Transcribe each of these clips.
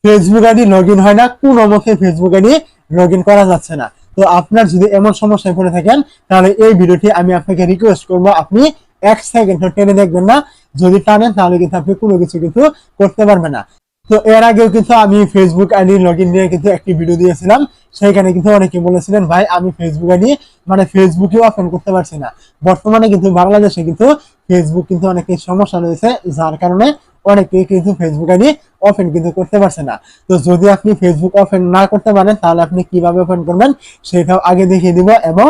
Facebook ID log in হয় না, কোনো মতে ফেসবুক আইডি লগ ইন করা যাচ্ছে না। তো আপনার যদি এমন সমস্যায় পড়ে থাকেন, তাহলে এই ভিডিওটি আমি আপনাকে রিকোয়েস্ট করবো আপনি 1 সেকেন্ড টেনে দেখবেন না। যদি টানেন তাহলে কিন্তু আপনি কোনো কিছু কিন্তু করতে পারবেন না। তো এর আগেও কিন্তু আমি ফেসবুক আইডি লগ ইন নিয়ে কিন্তু একটি ভিডিও দিয়েছিলাম। সেইখানে কিন্তু অনেকে বলেছিলেন ভাই আমি ফেসবুক আইডি মানে ফেসবুকে ওপেন করতে পারছি না। বর্তমানে কিন্তু বাংলাদেশে কিন্তু ফেসবুক কিন্তু অনেকের সমস্যা রয়েছে, যার কারণে অনেকেই কিন্তু ফেসবুক আইডি ওপেন কিন্তু করতে পারছে না। তো যদি আপনি ফেসবুক ওপেন না করতে পারেন তাহলে আপনি কিভাবে ওপেন করবেন সেটাও আগে দেখিয়ে দিব, এবং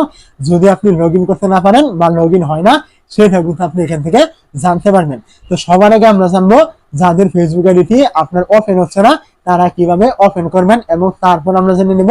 যদি আপনি লগ ইন করতে না পারেন বা লগ ইন হয় না সেটাও কিন্তু আপনি এখান থেকে জানতে পারবেন। তো সবার আগে আমরা জানবো যাদের ফেসবুক আইডিটি আপনার ওপেন হচ্ছে না তারা কিভাবে ওপেন করবেন, এবং তারপর আমরা জেনে নেব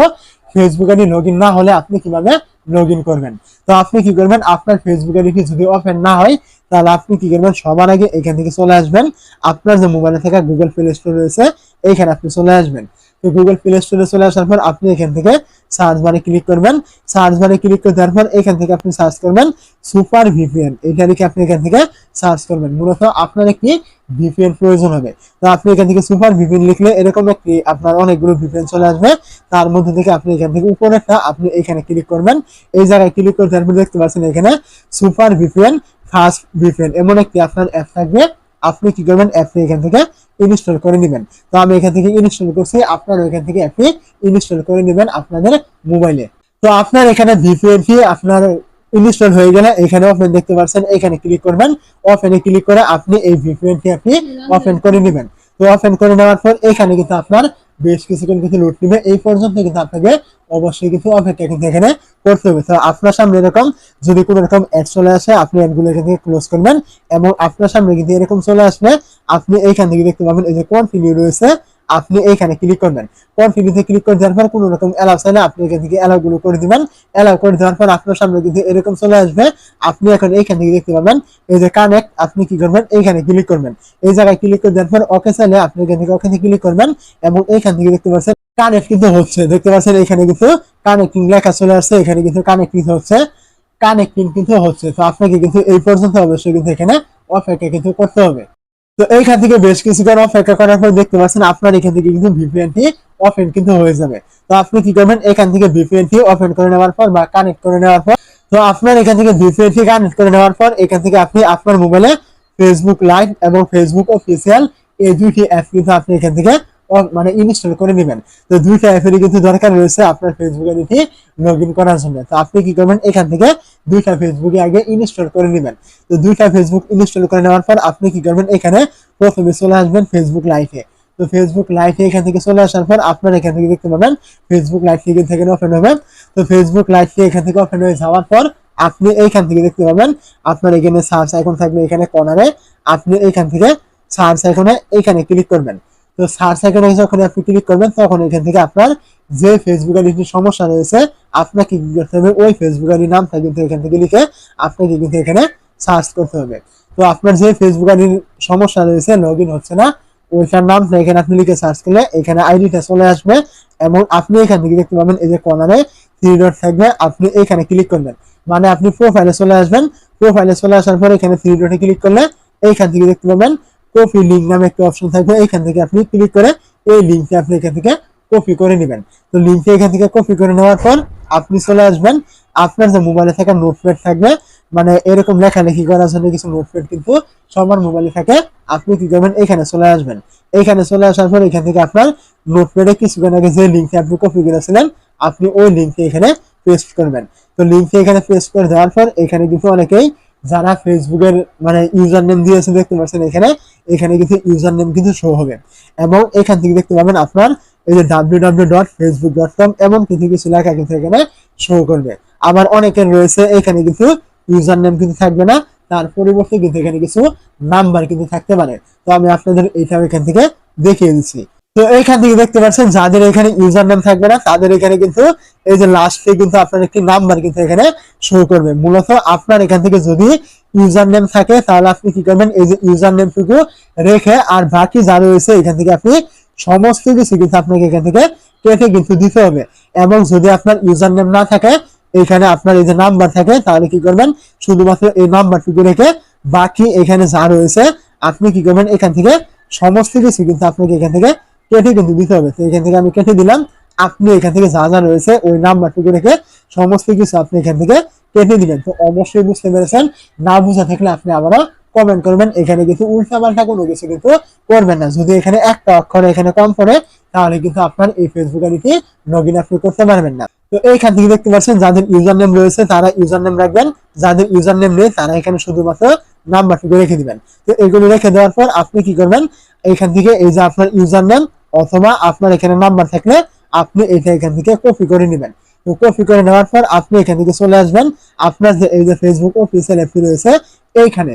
ফেসবুক আইডি লগ ইন না হলে আপনি কিভাবে লগ ইন করবেন। তো আপনি কি করবেন, আপনার ফেসবুক আইডিটি যদি ওপেন না হয় তাহলে আপনি কি করবেন, সবার আগে এখান থেকে চলে আসবেন আপনার যে মোবাইলে থাকা গুগল প্লে স্টোর রয়েছে এইখানে আপনি চলে আসবেন। তো গুগল প্লে স্টোরে চলে আসার পর আপনি এখান থেকে সার্চ বারে ক্লিক করবেন। সার্চ বারে ক্লিক করে দেওয়ার পর এখান থেকে আপনি সার্চ করবেন সুপার ভিপিএন, এটা লিখে আপনি এখান থেকে সার্চ করবেন। মূলত আপনার একটি ভিপিএন প্রয়োজন হবে। তো আপনি এখান থেকে সুপার ভিপিএন লিখলে এরকম একটি আপনার অনেকগুলো ভিপিএন চলে আসবে। তার মধ্যে থেকে আপনি এখান থেকে উপরেরটা আপনি এখানে ক্লিক করবেন। এই জায়গায় ক্লিক করে তারপর দেখতে পাচ্ছেন এখানে সুপার ভিপিএন ফাস্ট ভিপিএন এমন একটি আপনার অ্যাপ থাকবে। আপনি কি করবেন, অ্যাপটি এখান থেকে ইনস্টল করে নেবেন। তো আমি এখান থেকে ইনস্টল করছি, আপনারা এখান থেকে অ্যাপটি ইনস্টল করে নেবেন আপনাদের মোবাইলে। তো আপনার এখানে ভিপিএনটি আপনার ইনস্টল হয়ে গেলে এখানে ওপেন দেখতে পাচ্ছেন, এখানে ক্লিক করবেন। ওপেনে ক্লিক করে আপনি এই ভিপিএনটি আপনি ওপেন করে নেবেন। তো ওপেন করে নেওয়ার পর এখানে কিন্তু আপনার বেশ কিছুক্ষণ কিন্তু লোড নেবে। এই পর্যন্ত কিন্তু আপনাকে অবশ্যই কিন্তু অপেক্ষা কিন্তু এখানে করতে হবে। তো আপনার সামনে এরকম যদি কোনো রকম অ্যাড চলে আসে আপনি অ্যাডগুলো এখান থেকে ক্লোজ করবেন, এবং আপনার সামনে কিন্তু এরকম চলে আসলে আপনি এইখান থেকে দেখতে পাবেন এই যে কন্টিনিউ রয়েছে, আপনি এইখানে ক্লিক করবেন। কন্টিনিউতে ক্লিক করে দেওয়ার পর কোনো রকম অ্যালাউ চাইলে আপনি এখান থেকে অ্যালাউ গুলো করে দিবেন। অ্যালাউ করে দেওয়ার পর আপনার সামনে কিন্তু এরকম চলে আসবে। আপনি এখন এইখান থেকে দেখতে পাবেন এই যে কানেক্ট, আপনি কি করবেন এইখানে ক্লিক করবেন। এই জায়গায় ক্লিক করে দেওয়ার পর ওকে চাইলে আপনি এখান থেকে ওকে ক্লিক করবেন, এবং এইখান থেকে দেখতে পাচ্ছেন কানেক্ট কিন্তু হচ্ছে। দেখতে পাচ্ছেন এখানে কিন্তু কানেক্টিং লেখা চলে আসছে, এখানে কিন্তু কানেক্টিং হচ্ছে, কানেক্টিং কিন্তু হচ্ছে। তো আপনাকে কিন্তু এই পর্যন্ত অবশ্যই কিন্তু এখানে অপেক্ষা কিন্তু করতে হবে। তো এইখান থেকে বেশ কিছুক্ষণ অপেক্ষা করার পর দেখতে পাচ্ছেন আপনার এখান থেকে কিন্তু ভিপিএনটি ওপেন কিন্তু হয়ে যাবে। তো আপনি কি করবেন, এখান থেকে ভিপিএনটি ওপেন করে নেওয়ার পর বা কানেক্ট করে নেওয়ার পর, তো আপনার এখান থেকে ভিপিএনটি কানেক্ট করে নেওয়ার পর এখান থেকে আপনি আপনার মোবাইলে ফেসবুক লাইভ এবং ফেসবুক অফিসিয়াল এই দুইটি অ্যাপ কিন্তু আপনি এখান থেকে মানে ইনস্টল করে নেবেন। তো দুইটা অ্যাপেরই কিন্তু দরকার রয়েছে আপনার ফেসবুক আইডিটি লগ ইন করার জন্য। তো আপনি কি করবেন, এখান থেকে দুইটা ফেসবুকে আগে ইনস্টল করে নেবেন। তো দুইটা ফেসবুক ইনস্টল করে নেওয়ার পর আপনি কি করবেন, এখানে প্রথমে চলে আসবেন ফেসবুক লাইভে। তো ফেসবুক লাইভে এখান থেকে চলে আসার পর আপনার এখান থেকে দেখতে পাবেন ফেসবুক লাইভ থেকে থেকে ওপেন হবে। তো ফেসবুক লাইভ এখান থেকে ওপেন হয়ে যাওয়ার পর আপনি এইখান থেকে দেখতে পাবেন আপনার এখানে সার্চ আইকন থাকবে এখানে কর্নারে, আপনি এইখান থেকে সার্চ আইকনে এইখানে ক্লিক করবেন। তো সার্চ আইকনে যখন আপনি ক্লিক করবেন তখন এখান থেকে আপনার যে ফেসবুক আইডির সমস্যা রয়েছে আপনাকে কি করতে হবে, ওই ফেসবুক আইডির নামটা কিন্তু এখান থেকে লিখে আপনাকে কিন্তু এখানে সার্চ করতে হবে। তো আপনার যে ফেসবুক আইডির সমস্যা রয়েছে লগ ইন হচ্ছে না ওইটার নামটা এখানে আপনি লিখে সার্চ করলে এখানে আইডিটা চলে আসবে, এবং আপনি এখান থেকে দেখতে পাবেন এই যে কর্নারে থ্রি ডট থাকবে, আপনি এখানে ক্লিক করবেন। মানে আপনি প্রোফাইলে চলে আসবেন। প্রোফাইলে চলে আসার পর এখানে থ্রি ডটে ক্লিক করলে এইখান থেকে দেখতে পাবেন কপি লিঙ্ক নামে একটা অপশন থাকবে, এইখান থেকে আপনি ক্লিক করে এই লিঙ্কটা আপনি এখান থেকে কপি করে নেবেন। তো লিঙ্কটা এখান থেকে কপি করে নেওয়ার পর আপনি চলে আসবেন আপনার যে মোবাইলে থাকা নোটপ্যাড থাকবে, মানে এরকম লেখালেখি করার জন্য কিছু নোটপ্যাড কিন্তু সবার মোবাইলে থাকে। আপনি কি করবেন, এখানে চলে আসবেন। এখানে চলে আসার পর এখান থেকে আপনার নোটপ্যাডে কিছুক্ষণ আগে যে লিঙ্কটা আপনি কপি করেছিলেন আপনি ওই লিঙ্কটা এখানে পেস্ট করবেন। তো লিঙ্কটা এখানে পেস্ট করে দেওয়ার পর এখানে কিন্তু অনেকেই যারা ফেসবুকের মানে ইউজার নেম দিয়েছে দেখতে পাচ্ছেন এখানে, এখানে কিন্তু ইউজার নেম কিন্তু শো হবে, এবং এখান থেকে দেখতে পাবেন আপনার এই যে www.facebook.com এমন কিছু কিছু লেখা কিন্তু এখানে শো করবে। আবার অনেকের রয়েছে এখানে কিন্তু ইউজার নেম কিন্তু থাকবে না, তার পরিবর্তে কিন্তু এখানে কিছু নাম্বার কিন্তু থাকতে পারে। তো আমি আপনাদের এইটাও এখান থেকে দেখিয়ে দিচ্ছি। তো এইখান থেকে দেখতে পাচ্ছেন যাদের এখানে ইউজার নেম থাকবে না তাদের এখানে কিন্তু এই যে লাস্টে কিন্তু আপনার একটি নাম্বার কিন্তু এখানে শো করবে। মূলত আপনার এখান থেকে যদি ইউজার নেম থাকে তাহলে আপনি কি করবেন, এই যে ইউজার নেমটুকু রেখে আর বাকি যা রয়েছে এখান থেকে আপনি সমস্ত কিছু কিন্তু আপনাকে এখান থেকে কেটে কিন্তু দিতে হবে। এবং যদি আপনার ইউজার নেম না থাকে এখানে আপনার এই যে নাম্বার থাকে তাহলে কি করবেন, শুধুমাত্র এই নাম্বারটুকু রেখে বাকি এখানে যা রয়েছে আপনি কি করবেন, এখান থেকে সমস্ত কিছু কিন্তু আপনাকে এখান থেকে কেটে কিন্তু দিতে হবে। তো এখান থেকে আমি কেটে দিলাম। আপনি এখান থেকে যা যা রয়েছে ওই নাম্বারটুকু রেখে সমস্ত কিছু আপনি এখান থেকে কেটে দিবেন। তো অবশ্যই বুঝতে পেরেছেন। না বুঝা থাকলে আপনি আবারও কমেন্ট করবেন। এখানে কিন্তু উল্টাপাল্টা কোনো কিছু কিন্তু করবেন না। যদি এখানে একটা অক্ষর এখানে কম পড়ে তাহলে কিন্তু আপনার এই ফেসবুক আইডিটি লগ ইন আপনি করতে পারবেন না। তো এইখান থেকে দেখতে পাচ্ছেন যাদের ইউজার নেম রয়েছে তারা ইউজার নেম রাখবেন, যাদের ইউজার নেম নেই তারা এখানে শুধুমাত্র নাম্বারটুকু রেখে দিবেন। তো এগুলো রেখে দেওয়ার পর আপনি কি করবেন, এইখান থেকে এই যে আপনার ইউজার নেম অথবা আপনার এখানে নাম্বার থাকলে আপনি এটা এখান থেকে কপি করে নেবেন। তো কপি করে নেওয়ার পর আপনি এখান থেকে চলে আসবেন আপনার যে এই যে ফেসবুক অফিসিয়াল অ্যাপটি রয়েছে এইখানে।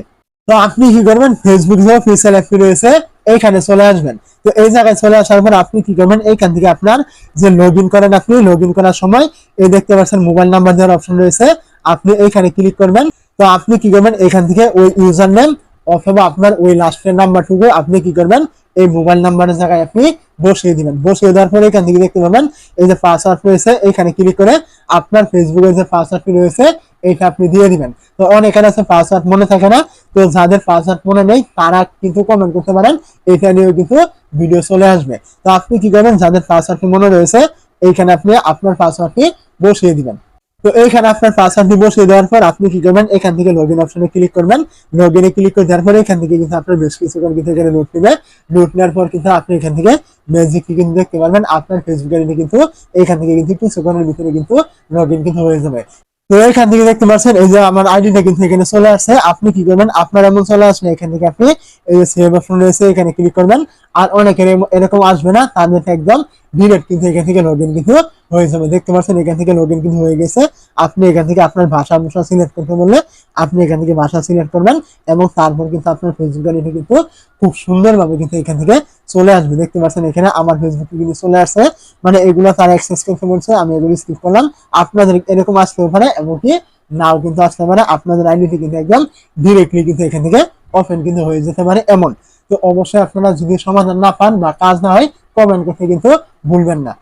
তো আপনি কি করবেন, ফেসবুক যে অফিসিয়াল অ্যাপটি রয়েছে এইখানে চলে আসবেন। তো এই জায়গায় চলে আসার পর আপনি কি করবেন, এইখান থেকে আপনার যে লগ ইন করেন, আপনি লগ ইন করার সময় এই দেখতে পাচ্ছেন মোবাইল নাম্বার দেওয়ার অপশন রয়েছে, আপনি এইখানে ক্লিক করবেন। তো আপনি কি করবেন, এখান থেকে ওই ইউজার নেম অথবা আপনার ওই লাস্টের নাম্বারটুকু আপনি কি করবেন এই মোবাইল নাম্বারের জায়গায় আপনি বসিয়ে দিবেন। বসিয়ে দেওয়ার পরে এখান থেকে দেখতে পাবেন এই যে পাসওয়ার্ড রয়েছে, এইখানে ক্লিক করে আপনার ফেসবুকের যে পাসওয়ার্ডটি রয়েছে এইটা আপনি দিয়ে দিবেন। তো অনেকের আছে পাসওয়ার্ড মনে থাকে না, তো যাদের পাসওয়ার্ড মনে নেই তারা কিন্তু কমেন্ট করতে পারেন, এটা নিয়েও কিন্তু ভিডিও চলে আসবে। তো আপনি কি করবেন, যাদের পাসওয়ার্ডটি মনে রয়েছে এইখানে আপনি আপনার পাসওয়ার্ডটি বসিয়ে দিবেন। তো এইখানে আপনার পাসওয়ার্ডটি বসিয়ে দেওয়ার পর আপনি কি করবেন, এখান থেকে লগইন অপশনে ক্লিক করবেন। লগইনে ক্লিক করে দেওয়ার পরে এখান থেকে কিন্তু আপনার বেশ কিছুক্ষণ কিন্তু এখানে নোট নেবে। নোট নেওয়ার পর কিন্তু আপনি এখান থেকে ম্যাজিকটি কিন্তু দেখতে পারবেন, আপনার ফেসবুক আইডি কিন্তু এখান থেকে কিন্তু কিছুক্ষণের ভিতরে কিন্তু লগইন কিন্তু হয়ে যাবে। তো এখান থেকে দেখতে পাচ্ছেন এই যে আমার আইডিটা কিন্তু এখানে চলে আসছে। আপনি কি করবেন, আপনার এমন চলে আসলে এখান থেকে আপনি এই যে সেভ অপশন রয়েছে এখানে ক্লিক করবেন। আর অনেকের এরকম আসবে না, তাদের একদম ডিরেক্ট কিন্তু এখান থেকে লগইন কিন্তু হয়ে যাবে। দেখতে পাচ্ছেন এখান থেকে লগইন কিন্তু হয়ে গেছে। আপনি এখান থেকে আপনার ভাষা সিলেক্ট করতে বললে আপনি এখান থেকে ভাষা সিলেক্ট করবেন এবং তারপর কিন্তু আপনার ফেসবুক আইডি কিন্তু খুব সুন্দরভাবে কিন্তু এখান থেকে চলে আসবে। দেখতে পাচ্ছেন এখানে আমার ফেসবুক কিন্তু চলে আসছে, মানে এগুলো তারা অ্যাক্সেস করতে বলছে, আমি এগুলো স্কিপ করলাম। আপনাদের এরকম আসতে পারে এমনকি নাও কিন্তু আসতে পারে, আপনাদের আইডিটি কিন্তু একদম ডিরেক্টলি কিন্তু এখান থেকে ওপেন কিন্তু হয়ে যেতে পারে এমন। তো অবশ্যই আপনারা যদি সমাধান না পান বা কাজ না হয় কমেন্ট করতে কিন্তু ভুলবেন না।